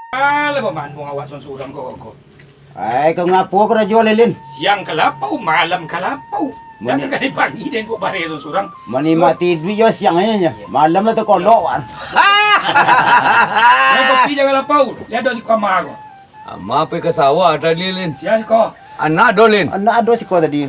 Alah pemandung awak sorang kok. Ay, kau ngapo ko radyo lilin. Siang kalapau, malam kalapau. Mani- Dan kali pagi din ko bare sorang. Manimati duyo siang aja. Malam na to kolok wan. Ay kopi jangan kalapau. Lihat do si kama ko. Ama pe ke sawah tadi Lin. Siya si ko. Anak do Lin. Anak ado si ko tadi.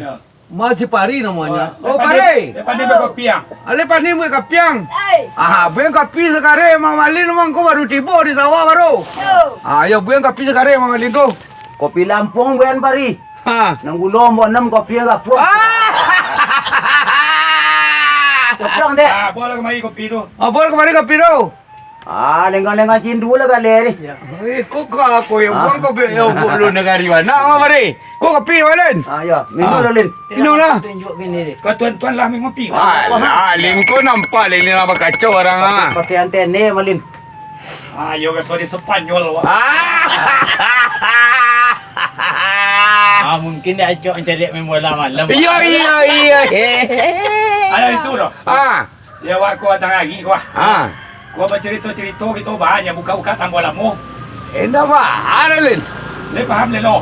Masih Pari namanya. Oh, Depan Pari. dia kopi yang. Ale pani mo kapiang. Ay, Ah, bueng kapi sekare Mama Lin mang ko baru tiba di sawah baru. yo. Ah, ya bueng kapi sekare Mama Lin tu. Kopi Lampung bukan Pari. Ha. Nang gulo mo 6 kopi nga po. Koprang deh. Ah, boleh kemari kopi tu. Ah, boleh kemari kapi tu. Lengan-lengan cindu lah kali ni. Eh, kok aku yang buang kopi yo bulu negari mana Mama Pari. Kok kapi Lin? Ya, minum lah lin. Minum lah. Kau tuan-tuan lah minum kopi. Alah, Lin ko nampak Lin apa kacau orang ah. Pakai antene malin. Ah, yo ka sorry Spanyol wak. Mungkin dia acok mencari main bola malam. Iya. Ada itu dah. Ah. Ya wak ko datang lagi ko. Ah. Ko bercerita-cerita gitu banyak buka-buka tambah lamu. Endah apa? Lin. Le paham le lo.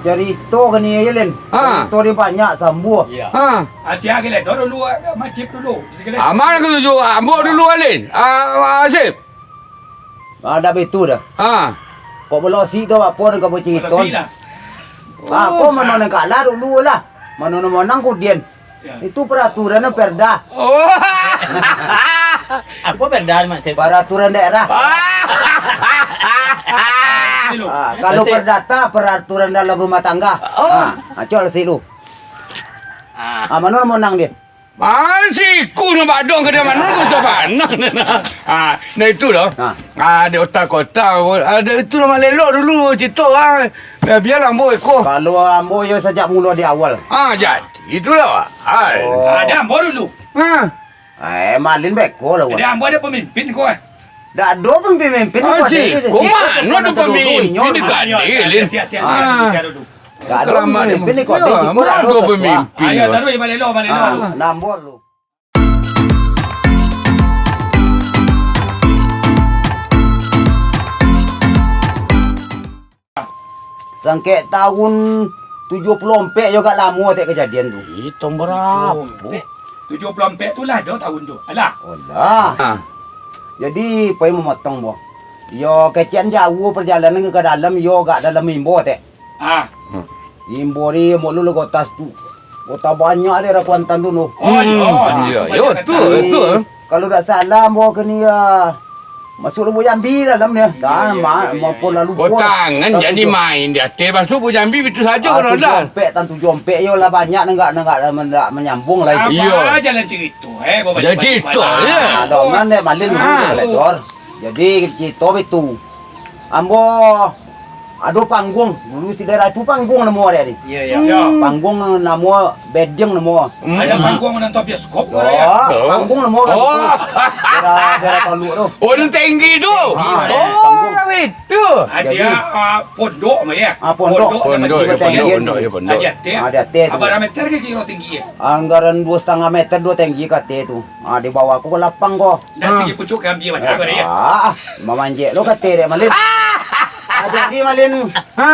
Cerita ke ni ya lin. Ah. Cerita dia banyak sambuh. Ya. Ah. Asia ke le dulu macip dulu. Sikit le. Mana ke tuju? Ambo dulu Lin. Asip. Ada betul dah. Ah. Kau belosi tu apa nak kau cerita. Kalau sila. Kau mana nak kalah dulu lah. Mana nak menang kemudian. Ya. Itu peraturan perda. Oh. Apa benda Mak Sep? Peraturan daerah. Silo. Kalau Masih- perdata peraturan dalam rumah tangga. Acol silu. Mana nak menang dia? Masih ku nak badong ke dia mana ku sabanang. Ah, nah itu dah. Ha. Ada otak-otak. Ada itu nama lelok dulu cerita ah. Biarlah ambo eko. Kalau ambo yo sejak mula di awal. Ah, jadi itulah. Ah. Oh. Ada ambo dulu. Ah. Malin beko lah. Ada ambo ada pemimpin ko. Dah ada pemimpin. Asik. Kau mana ada pemimpin dekat dia, Lin? Siap dulu. Dah ada pemimpin ni kau. Desi kau dah Mana ada pemimpin? Ayo taruh malelo. Nambor lu. Sangke tahun 74 juga lama tak kejadian tu. Itu berapa? 74 tu lah dah tahun tu. Alah. Olah. Ah. Jadi pai memotong bo. Yo kecian jauh perjalanan ke dalam yo gak dalam imbo teh. Ah. Imbo ni mulu lu kotas tu. Kota banyak dia Kuantan dulu. Oh, iya, iya, betul. Kalau tak salah mau ke ni masuk Lubu Jambi dalam ni. Dah maupun lalu Kau tangan jadi main dia. Masuk Bu Jambi itu saja kalau dah. Tan tujumpek yo lah banyak enggak menyambung lah Apa itu. Iya. jalan cerita bawa Jalan cerita, ya. Dongan dia malin dulu. Jadi cerita itu. Ambo aduh panggung dulu si daerah itu panggung namo dia ni. Ya. Ya. Panggung namo bedeng namo. Ada panggung menonton bioskop Oh, ko ya. panggung namo kan. Oh. Daerah Palu tu. Oh, yang tinggi tu. Ah, Oh, panggung. itu. Ada pondok mah ya. Pondok. Ada teh. Ada teh tu. Apa meter ke kilo tinggi ya? Anggaran 2,5 meter 2 tinggi kate tu. Di bawah aku ke lapang ko. Dah segi pucuk ambil macam apa ya? Memanjek lo kate dia malin. Jadi malin. Ha.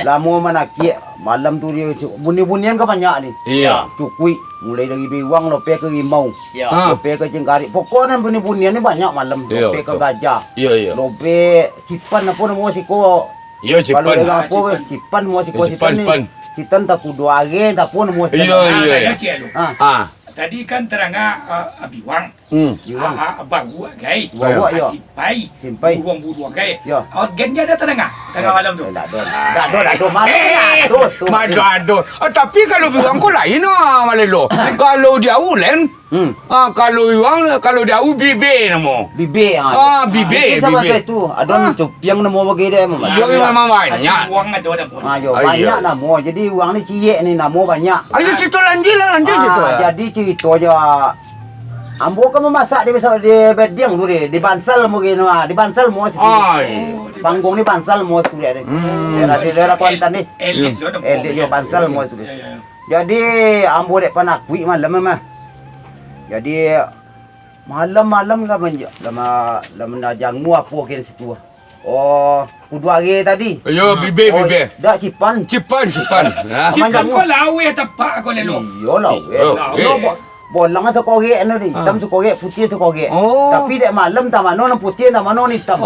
Lama manaki malam tu dia bunyi-bunyian ke banyak ni. Iya. Cukui mulai dari biwang lope ke rimau. Ya. Ah. Lope ke cengkari. Pokoknya bunyi-bunyian ni banyak malam. Iya, Lope ke betul. gajah. Iya. Lope cipan apa nama siko. Iya, Kalau cepat. dengan apa cipan mau siko Cipan, cipan ni. Cipan tak kudu age tak pun mau cipan. Iya, iya. Saya cik lu. Ah. Tadi kan teranga abiwang. Biwang. Baru gai. Bawa ya. Simpai. Simpai. Buruang ya. Ya. Gennya ada tengah malam tu. Tak ada mana. Ada. Tapi kalau bilang kau lain Malelo. Kalau dia ulen, kalau dia bibe namo. Bibe Bibe. Sama saya tu. Ada cupiang namo bagi dia. Dia memang banyak. Uang ada pun. Ayo banyak namo. Jadi uang ni ciek ni namo banyak. Ayo cerita lanjut cerita. Jadi cerita je. Ambo kan memasak di besok di bedeng tu di Bansal mungkin di Bansal mau sini. Panggung ni Bansal mau tu dia ni. Daerah Kuantan ni. Elit Yo Bansal mau tu dia. Ya. Ya. ya. Jadi ambo dek panakui malam mah. Jadi Malam-malam ka man lama najang mu apa kin situ. Oh, kudu hari tadi. Yo bibe. Dak cipan. Cipan. Ha. Cipan ko lawe tapak ko lelo. Yo lah. Bolang sa koge ano ni, hitam sa koge, putih sa koge. Oh. Tapi dek malam ta mano na putih na mano ni hitam.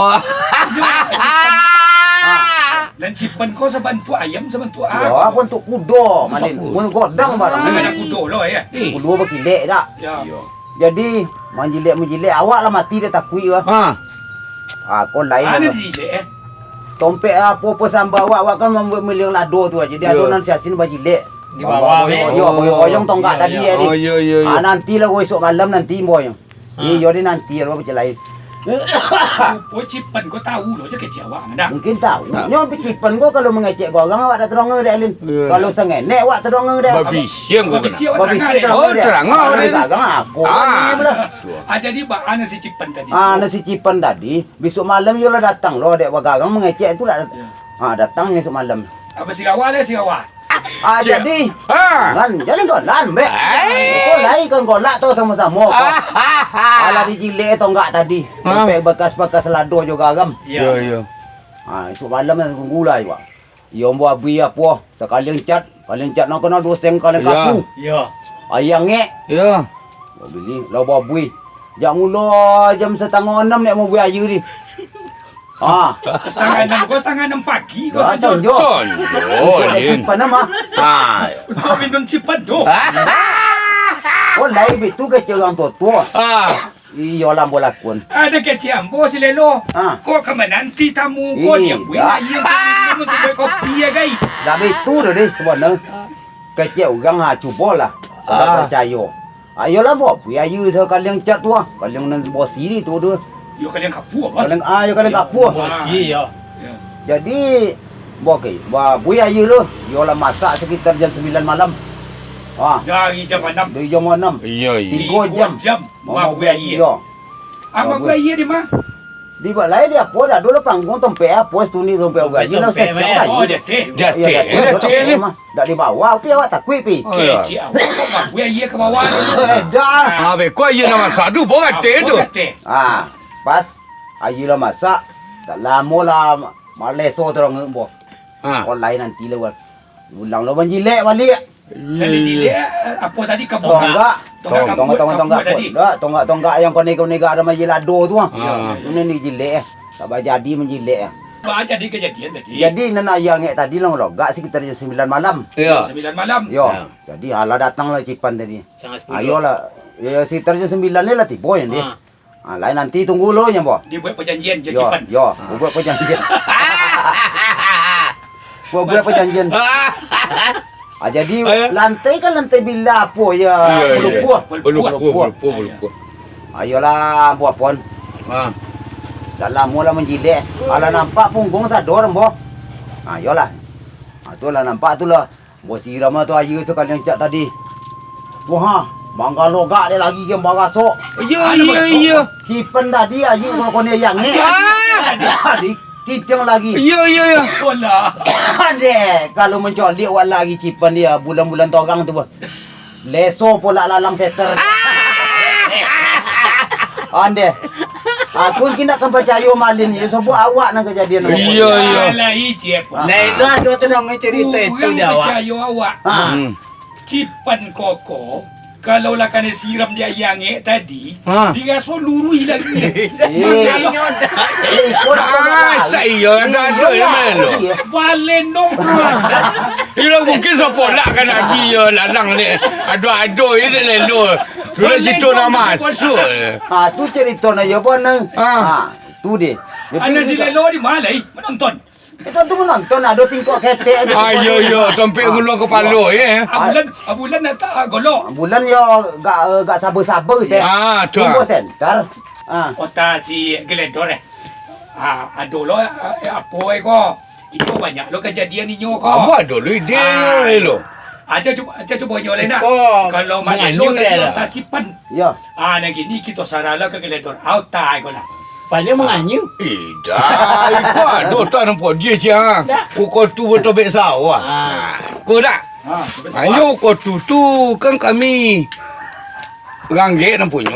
Dan cipan ko sa bantu ayam sa bantu Ya, ako. aku untuk kudo malin. Mun godang barang Sa ni. kada kudo lo ya. Kudo ba kilek dak. Ya. Jadi menjilik awak lah mati dia takui lah. Ha. Kau lain Ana lah. di le. Tompek apa sambal awak kan memilih lado tu aja. Dia Ya. adonan siasin bajilek. Di bawah ni. Boyong tonggak tadi ya. Oh yo. Nanti lah esok malam nanti boyong. Ni yo nanti lah macam lain. Po cipan ko tahu lo je ke Jawa mana. Mungkin tahu. Nyo picipan gua kalau mengecek gua orang awak dah terong dah Alin. Ya. Kalau sengenek awak terong dah. Babi siang Babi kau siang. kena. Babi terang si terong Oh, dia. terang Dia Alin. dagang aku. Ah. Ni pula. Jadi ba ana si cipan tadi. Nasi cipan tadi, besok malam yo lah datang lo dek gagang mengecek tu lah. Datang esok malam. Apa si kawan le si kawan. Cik. Jadi Ha. kan jadi golan be. Kau lain kan golak tu sama-sama kau. Ala dijilek tonggak tadi. Sampai bekas-bekas lado juga gam. Yo. Esok malam nak gula juga. Yo buat bui apa? Sekali cat nak kena 2 sen kali Ya. kaku. Ya. Ayang ngek. Yo. Beli lah buat bui. Jak mula jam 5:30 nak mau bui ayu ni. Setengah 6 pagi ko Ya, sa Son, Jo. Son. Oh, Lin. Cipan nama. Ha. Ko minum cipan do. Oh lain betul ke orang tua. Ha. Iyo lah bola kun. Ada ke ciambo si lelo. Ko kama nanti tamu ko dia bui ayam minum tu kopi ya gai. Dah betul dah deh sebenarnya. Kecil orang cuba lah. Tak percaya. Ayolah buat bui ayu sekali yang cat tu. Kalau yang nan bosi ni tu tu. Yo kalian kapu apa? Yo kalian kapur. Bosi ya. Jadi buat ke, buat bui ayu lu. Yo lah masak sekitar jam 9 malam. Dari jam 6. Dari jam 6. Yo. 3 jam. Mau bui ayam. Yo. Ama bui ayam di mana? Di balai dia apa dah dulu panggung tempe apa tu ni tempe uga. Dia nak Tempe, sesiap Oh, ayu. dia teh. Dia ni. Dah di bawah, tapi awak tak kuih pi. Oh, ya. Kecil. Kau mak bui ayam ke bawah. Dah. Ha be kau ye nama sadu boga te tu. Pas ayu lah masak. Tak lama lah maleso terang ngebo. Ha. Online nanti lah. Ulang lo menjilek balik. Lalu dile apa tadi kampung. Tonggak tadi. dah, tonggak yang kau nega ada majilado tu ah. Ah. Ini ni jilek. Tak jadi menjilek. Apa jadi kejadian tadi? Jadi nana yang tadi lah logak sekitar jam 9 malam. Ya. 9 malam. Yo. Ya. Jadi ala datang lah cipan tadi. Sangat 10. Ayolah. Ya sekitar jam 9 ni lah tiba yang dia. Lain nanti tunggu lo yang boh. Dia buat perjanjian je Yo, cipan. yo, buat perjanjian. Buat perjanjian. Jadi lantai kan lantai bila apa ya? Pelupuh. Pelupuh. Ayolah buat pon. Ha. Dah lama lah menjilek. Ala nampak punggung sador boh. Ayolah. Tu lah nampak tu lah. Bos irama tu ayu sekali yang cat tadi. Wah, bangga logak dia lagi ke bagasok. Ya. Cipen tadi ayu kalau ni yang ni. Tadi kitang lagi. Ya. Olah. Ade, kalau mencolik awak lagi cipen dia bulan-bulan torang tu. Leso pula lalang seter. Ande. Aku kena akan percaya malin ni sebab awak nak kejadian apa. Ya. Alah ije pun. Lain dah dua tenang cerita itu dia awak. Percaya awak. Cipan koko. Kalau lah kena siram dia yang tadi, dia rasa lurui lagi. Kau nak Saya dah ada melo. Balen nongkrong. Ilo mungkin sepolak kan lagi ya lalang ni. Ado ini lelo. Sudah situ nama. tu cerita na ya pun. Tu dia. Ada si Lelo di mana menonton. Kita tu menonton ada tingkok ketek aja. Ya, tempat gulung kepala ya. Abulan nak golok. Bulan yo gak sabar-sabar teh. Tu. Tunggu sentar. Ota si Geledor aduh lo apa ko. Itu banyak lo kejadian ni nyo ko. Apa dulu dia lo. Aja cuba nyo lain nak. Kalau Menganyu malelo dia tak cipan. Ya. Nak gini kita sarala ke Geledor. Autai ko lah. Paling menganyu. Dah, ikut ada tak nampak dia cia. Pukul tu betul baik sawah. Kau tak? Hanya kau tu kan kami Orang ge na punya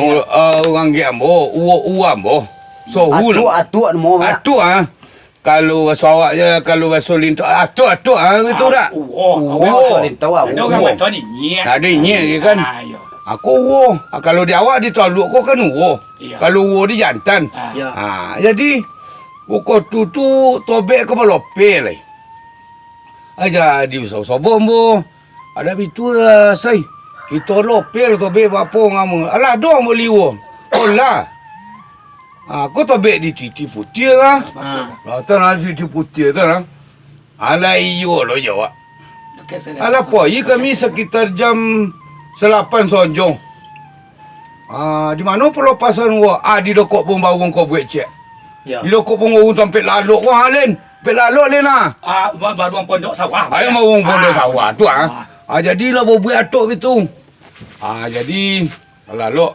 orang ge ambo, uwa ambo. So Atu mau mana? Atu ah. Kalau sawak je, kalau gasolin tu atu gitu dah. Tahu ah. Ada orang betul ni nyek. Ada nyek kan. Ayo. Aku uwo. Kalau di awak di taluk kau kan uwo. Iya. Kalau uwo di jantan. Ya. Jadi pokok tu tobek ke melope lai. Aja di usah bombo. Ada bitu lah sai. Kita lope tobek apa ngamu. Alah dong beli uwo. Olah. Kau tobek di titi putih lah. Tanah titi putih tu lah. Alah iyo lo jawab. Alah poi kami sekitar jam 8 sonjong. Di mana pelepasan wa? Di dokok pun bawang kau buat cek. Ya. Di dokok pun bawang sampai lalu wah len. Sampai lalu len lah. Baru orang pondok sawah. Ayo mau bawang pondok sawah tu jadilah buat atuk itu. Jadi lalu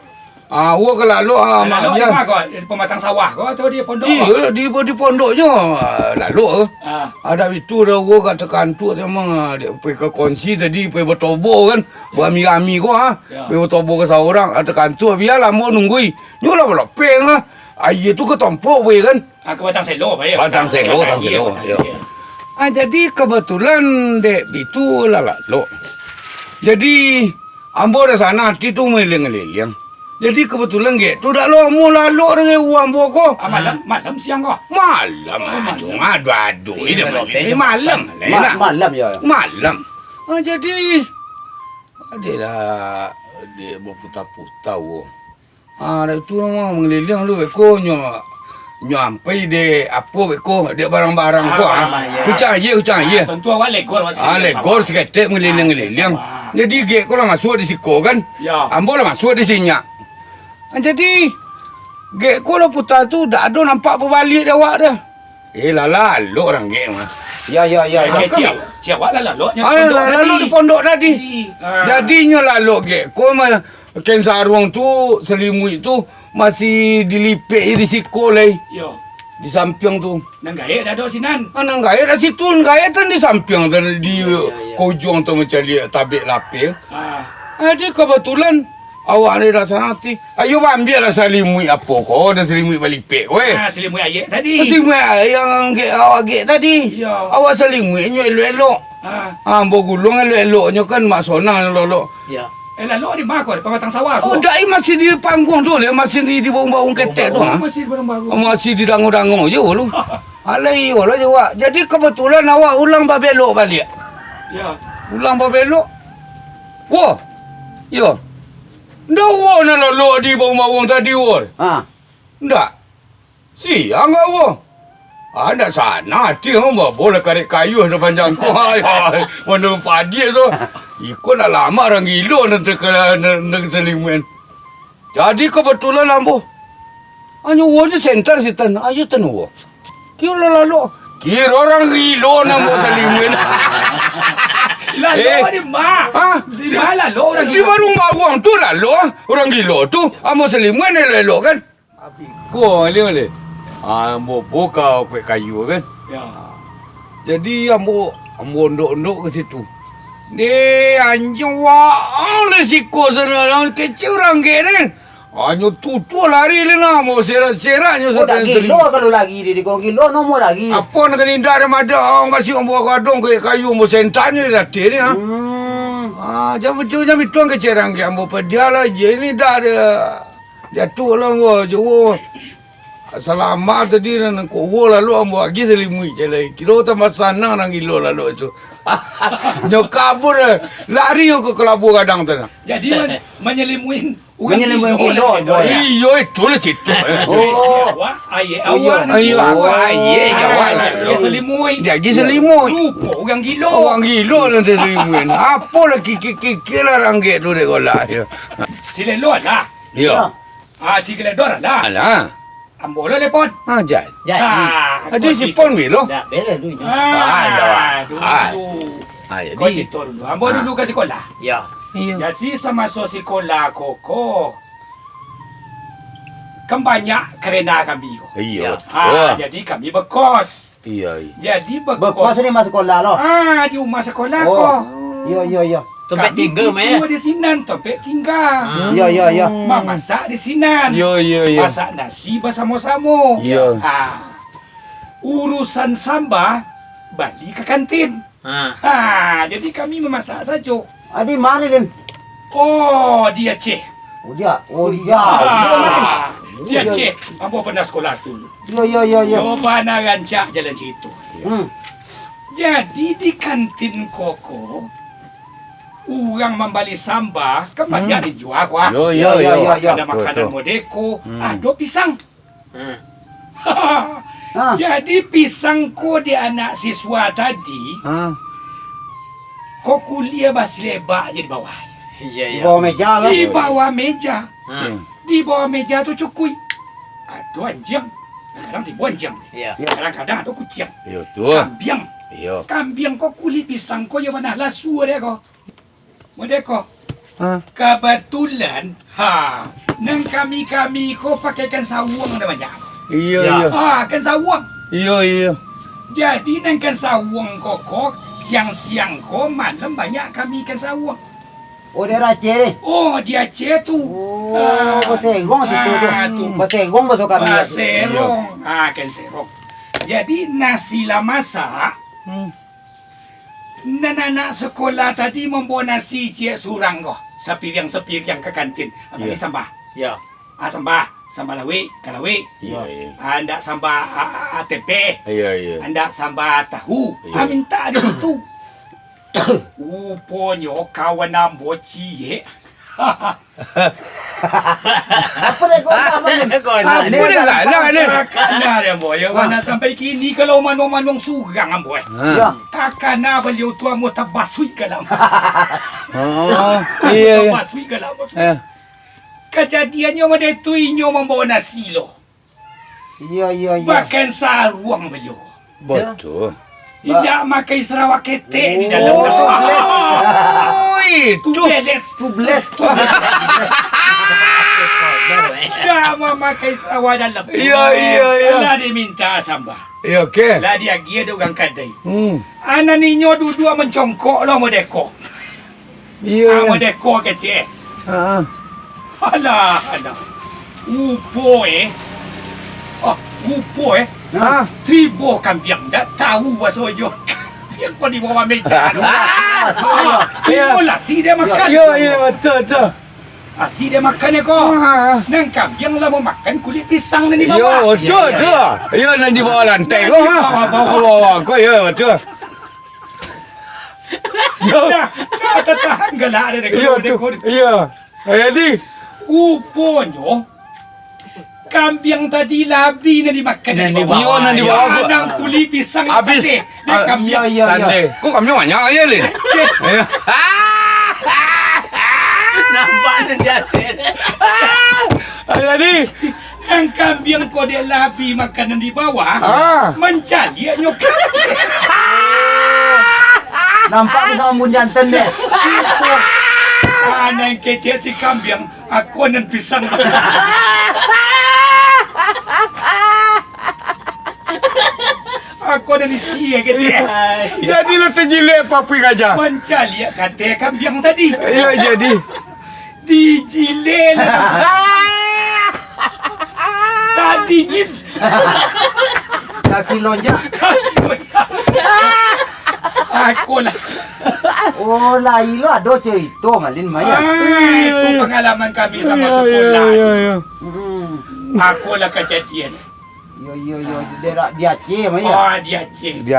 wa ke lalu Lalu di mana kau? Di pematang sawah kau atau di pondok? Iya, di pondoknya lalu. Ada itu dah gua katakan tu memang dia pergi ke konsi tadi pergi bertobo kan. Berami-ami gua pergi bertobo ke seorang ada kantor biarlah mau nunggui. Nyolah belapeng Air tu ke tompok we kan. Ke batang selo baik. Batang selo. Ya. Jadi kebetulan dek itu lalu. Jadi ambo dah sana hati tu meleng-leleng. Jadi kebetulan tu dah lo mu lalu dengan uang boko. Malam siang kau. Malam adu ini malam. Malam ya. Malam. Jadi adalah dia berputar-putar wo. Itu mah mengeliling lu beko nyampai de apa beko dia barang-barang ko Kucang ye. Tentu awak legor masih. Legor seketek mengeliling-ngeliling. Jadi ge ko lah masuk di siko kan. Ya. Ambo lah masuk di sinya. Jadi gek ko lah putar tu dah ada nampak berbalik dah awak dah. Lalu orang gek mah. Ya. Cik awak lah lalu. Lalu di pondok tadi. Jadinya lalu gek ko mah ken sarung tu selimut tu masih dilipik di siko lai. Yo. Di samping tu. Nang gaya dah ada sinan. Nang gaya dah situ, gaya tu di samping dan di kujung tu macam dia tabik lapik. Jadi kebetulan awak ni rasa hati. Ayo ambil lah selimut apa kau dan selimut balipik weh. Selimut ayat tadi. Selimut yang awak gek tadi. Ya. Awak selimutnya elok-elok. Ambo gulung elok-eloknya kan mak sonang elok-elok. Ya. Lalu di mana kau? Di pematang sawah. Dah masih di panggung tu le, masih di bawang-bawang ketek tu. Masih di barang-barang. Masih di dangung-dangung je lu. Alai wala je wak. Jadi kebetulan awak ulang babelok balik. Ya. Ulang babelok. Wah. Ya. Ndak wo nak lolok di bawang-bawang tadi wo. Ndak. Siang ke wo? Ada sana hati hamba boleh karek kayu sepanjang kau. Mana padi tu. Ikut dah lama orang gilo nanti nak selimut. Jadi kebetulan ambo. Hanya wo je center sitan. Ayo tanu wo. Kira lalu. Kira orang gilo nak mau selimut. Lalu di mana? Di mana lalu orang gilo? Di warung bawang tu lalu. Orang gilo tu. Ambo selimut elok kan. Abiko le. Ambo buka kuih kayu kan. Ya. Jadi ambo ondok-ondok ke situ. Ni anjing wah le siko sana orang kecil orang geren. Hanya tutu lari le na mau serat-seratnya Dah gilo kalau lagi di kau gilo no mau lagi. Apa nak ninda ada orang kasih ambo kadong kuih kayu mau sentanya dah teri ha. Jam itu kecil orang ke ambo pedialah je ni dah ada jatuh lah gua jo. Selamat tadi nan ko lalu ambo agi selimut je lai. Kilo tambah sana nang gilo lalu tu. Nyo kabur lari ke kelabu kadang tu. Jadi menyelimuin gilo. Iyo itu le situ. Dia selimut. Jadi selimut. Lupa orang gilo. Orang gilo nanti selimut. Apa lah kiki lah ranggit tu dek gola. Silelot lah. Ya. Si keledor lah. Alah. Ambo lah lepon. Jadi. Jadi. Ada si pon milo. Dah beres dulu. Kau cerita dulu. Ambo dulu ke sekolah. Ya. Jadi semasa sekolah koko. Kan banyak kereta kami. Iya. Jadi kami berkos. Iya. Jadi Berkos ni masuk sekolah lo. Di rumah sekolah ko. Ya. Topik tinggal meh. Kami di sinan, topik tinggal. Ya ya ya. Masak di sinan. Yo yo yo. Masak nasi bersama-sama. Ya. Urusan sambal balik ke kantin. Jadi kami memasak saja. Adi mana Lin? Oh, dia ceh. Oh dia. Oh dia. Dia ceh. Apa pernah sekolah tu? Ya ya ya ya. Yo mana rancak jalan situ. Jadi di kantin Koko, orang membeli sambal, kan banyak dijual kuah. Yo yo yo. Ada makanan modeko, ada pisang. Jadi pisang ko di anak siswa tadi, kok kuliah bas lebak je di bawah. Iya Di iya. bawah meja lah. Di bawah meja. Hmm. Di bawah meja tu cukui. Ada anjing. Kadang tiba anjing. Iya. Kadang-kadang ada kucing. Yo tu. Kambing. Yo. Kambing kok kulit pisang ko yang mana lasu dia ko. Modeko. Ha. Kebetulan, nang kami ko pakaikan sawung namanya. Iya Ya. iya. Kan sawung. Iya iya. Jadi nang kan sawung koko, siang-siang ko malam banyak kami ikan sawung. Oh dia Aceh ni. Oh, dia Aceh tu. Oh, Basegong situ tu. tu. Basegong besok kami. Serong. Kan serong. Jadi nasi lah masak. Anak sekolah tadi membawa nasi cik surang ko. Sepiring-sepiring ke kantin. Ambil sambal. Iya. Sambal. Sambal lawi, kalawi. Iya iya. Anda sambal tempe. Iya iya. Anda sambal tahu. Ya. Minta di situ. Rupanya kawan nambo cie. Apa dia kau apa ni? Apa dia galak ni? Takkan ada boy. Mana sampai kini kalau manung surang boy. Ya. Takkan beliau tua mau tabasui galam. Oh, iya iya. Tabasui galam. Eh. Kejadiannya pada itu inyo membawa nasi lo. Ya ya ya. Bahkan sarung beliau. Betul. Tidak makai Sarawak ketek di dalam. Oh, Tu itu. beles. Tu bless. Dah memakai Sarawak dalam. Ya, ya, ya. Lah dia minta sambal. Ya okey. Lah dia gia dia orang kadai. Hmm. Anak ninyo dua mencongkok lah modeko. Ya. Modeko kecil. Ha. Alah. Upo Upo Ha. Tibo kambing dah tahu bahasa yo. Kambing kau di bawah meja. Tibo lah si dia makan. Ya ya betul betul. Si dia makan ya kau. Nang kambing lah mau makan kulit pisang ni di Ya bawah. betul betul. Ya nak di bawah lantai kau ha. Bawah kau ya betul. Ya, tahan galak ada Ya tu. Ya. Jadi Rupanya kambing tadi labi nak dimakan Nak di bawah. dibawa, nak dibawa. Nang kulit pisang Habis. tadi. Dia kambing. Ya ya ya. tanda. Kau kami banyak ya Lin. Ya. Nampak dia. Jadi Yang kambing kau dia labi makanan di bawah. Mencari nyokap. Nampak tu sama mun jantan dia. Nang kecil si kambing. Aku nan pisang. Aku dan isi kecil. jadi lu terjilik papi gajah. Mencari kata kambing tadi. Ya jadi. Dijilin. Tak dingin. Kaki lonjak. Aku lah. Oh lah ilo ada cerita malin maya. Itu pengalaman kami sama sekolah. Hmm. Aku lah kejadian. Yo yo yo dia Aceh maya. Oh, dia cik.